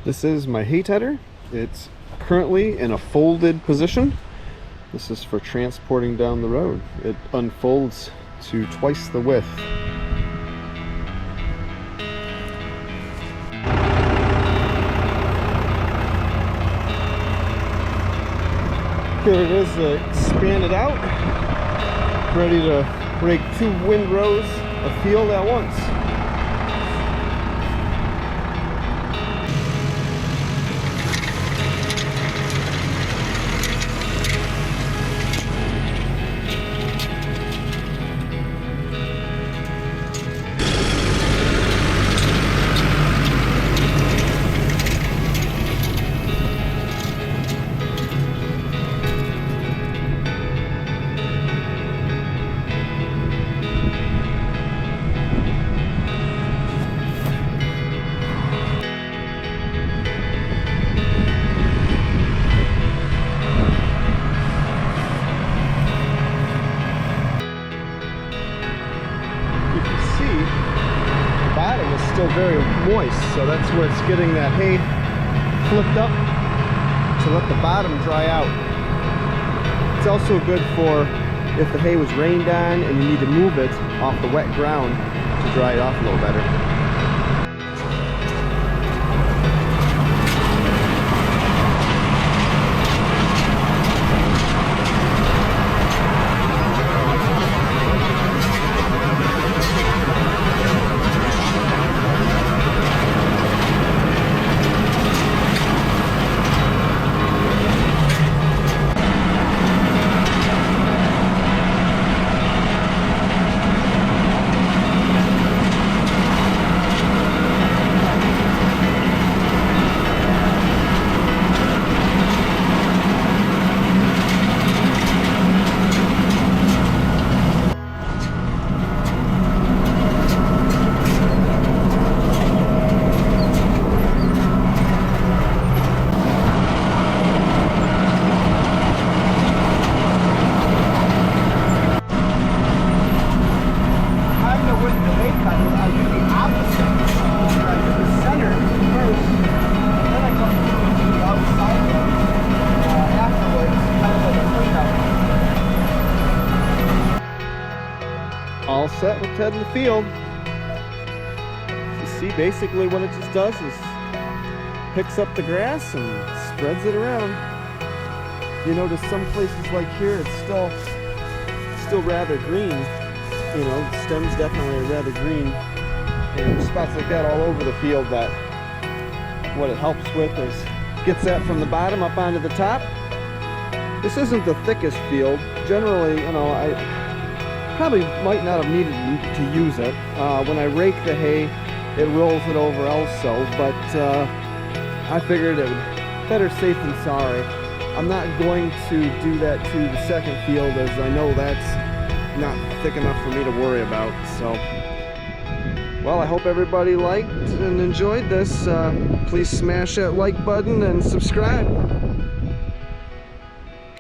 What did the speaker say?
This is my hay tedder. It's currently in a folded position. This is for transporting down the road. It unfolds to twice the width. Here it is, expanded out, ready to rake 2 windrows of field at once. Still very moist, so that's where it's getting that hay flipped up to let the bottom dry out. It's also good for if the hay was rained on and you need to move it off the wet ground to dry it off a little better. All set with Ted in the field. You see, basically what it just does is picks up the grass and spreads it around. You notice some places like here it's still rather green. You know, the stem's definitely rather green. And spots like that all over the field, that what it helps with is gets that from the bottom up onto the top. This isn't the thickest field. Generally, you know, I probably might not have needed to use it. When I rake the hay, it rolls it over also, but I figured it would better safe than sorry. I'm not going to do that to the second field, as I know that's not thick enough for me to worry about. So, well, I hope everybody liked and enjoyed this. Please smash that like button and subscribe.